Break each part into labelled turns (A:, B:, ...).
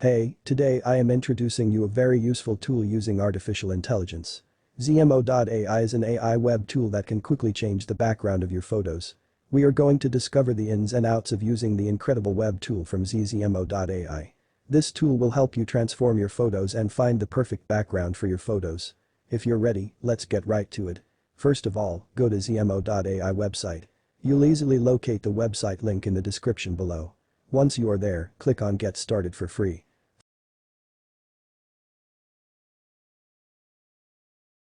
A: Hey, today I am introducing you a very useful tool using artificial intelligence. Zmo.ai is an AI web tool that can quickly change the background of your photos. We are going to discover the ins and outs of using the incredible web tool from Zmo.ai. This tool will help you transform your photos and find the perfect background for your photos. If you're ready, let's get right to it. First of all, go to Zmo.ai website. You'll easily locate the website link in the description below. Once you are there, click on Get Started for free.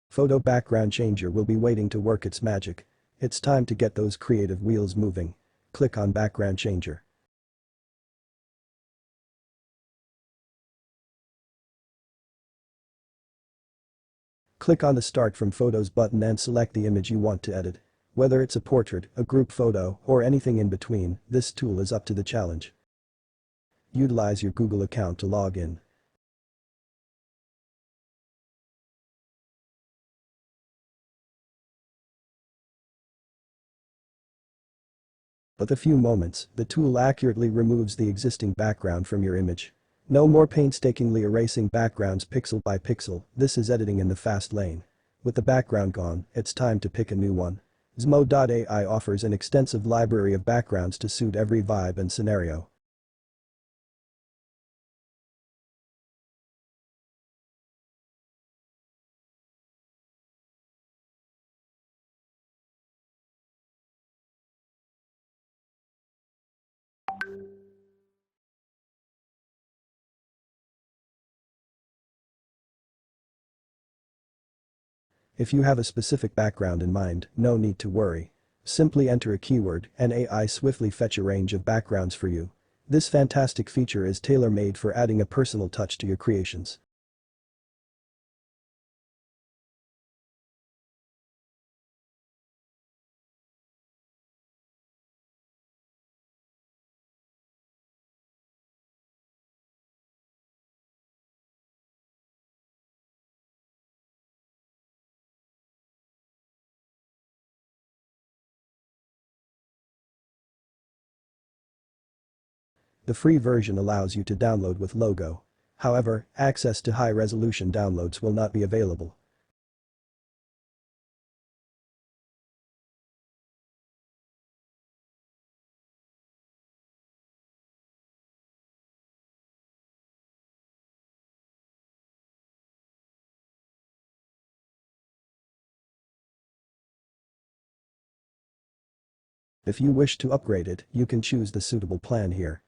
A: Photo background changer will be waiting to work its magic. It's time to get those creative wheels moving. Click on background changer. Click on the Start from Photos button and select the image you want to edit. Whether it's a portrait, a group photo, or anything in between, this tool is up to the challenge. Utilize your Google account to log in. With a few moments, the tool accurately removes the existing background from your image. No more painstakingly erasing backgrounds pixel by pixel, this is editing in the fast lane. With the background gone, it's time to pick a new one. Zmo.ai offers an extensive library of backgrounds to suit every vibe and scenario. If you have a specific background in mind, no need to worry. Simply enter a keyword and AI swiftly fetch a range of backgrounds for you. This fantastic feature is tailor-made for adding a personal touch to your creations. The free version allows you to download with logo. However, access to high-resolution downloads will not be available. If you wish to upgrade it, you can choose the suitable plan here.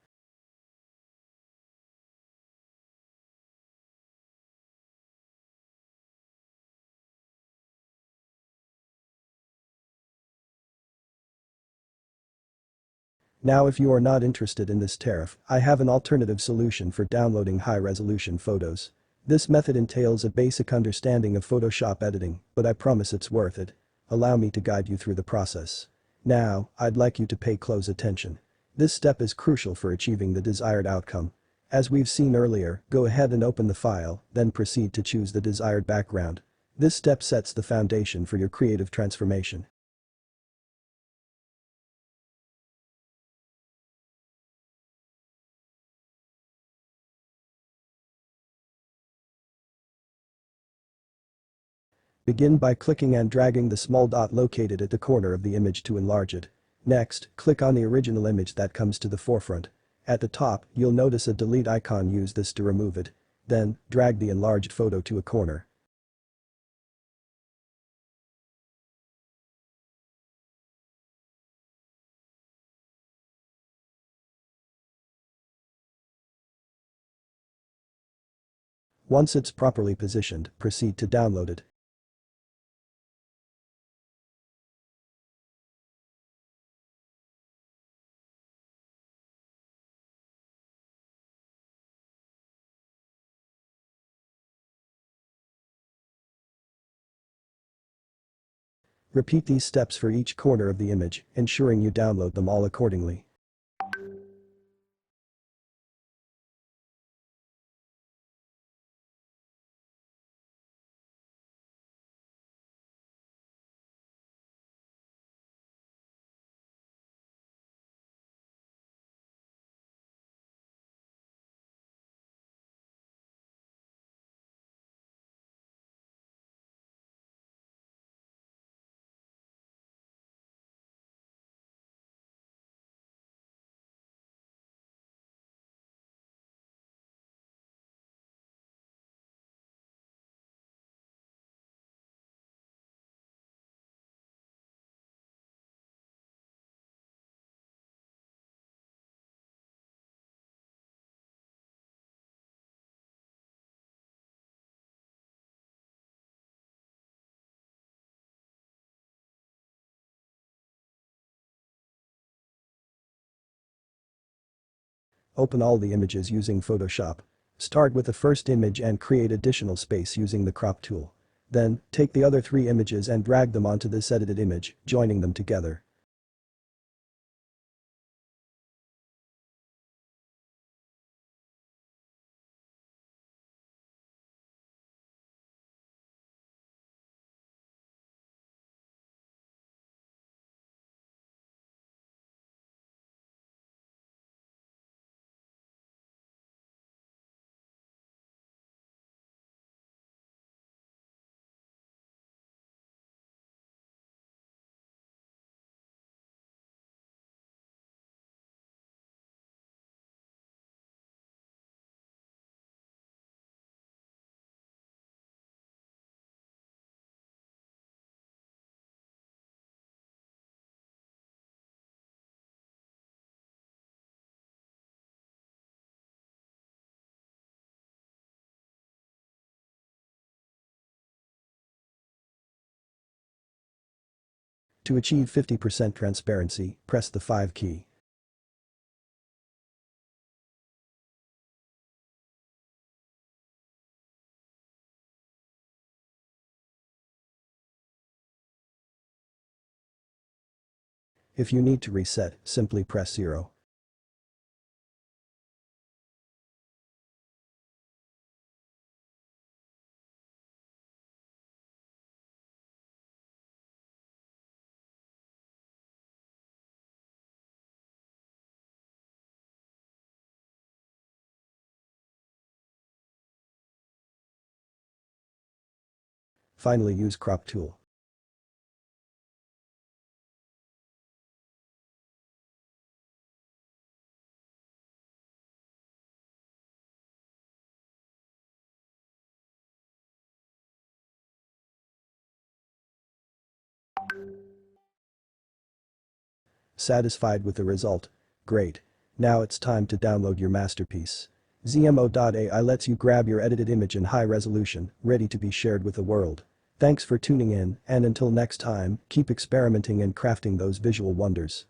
A: Now if you are not interested in this tariff, I have an alternative solution for downloading high-resolution photos. This method entails a basic understanding of Photoshop editing, but I promise it's worth it. Allow me to guide you through the process. Now, I'd like you to pay close attention. This step is crucial for achieving the desired outcome. As we've seen earlier, go ahead and open the file, then proceed to choose the desired background. This step sets the foundation for your creative transformation. Begin by clicking and dragging the small dot located at the corner of the image to enlarge it. Next, click on the original image that comes to the forefront. At the top, you'll notice a delete icon. Use this to remove it. Then, drag the enlarged photo to a corner. Once it's properly positioned, proceed to download it. Repeat these steps for each corner of the image, ensuring you download them all accordingly. Open all the images using Photoshop. Start with the first image and create additional space using the crop tool. Then, take the other 3 images and drag them onto this edited image, joining them together. To achieve 50% transparency, press the 5 key. If you need to reset, simply press 0. Finally, use crop tool. Satisfied with the result? Great. Now it's time to download your masterpiece. Zmo.ai lets you grab your edited image in high resolution, ready to be shared with the world. Thanks for tuning in, and until next time, keep experimenting and crafting those visual wonders.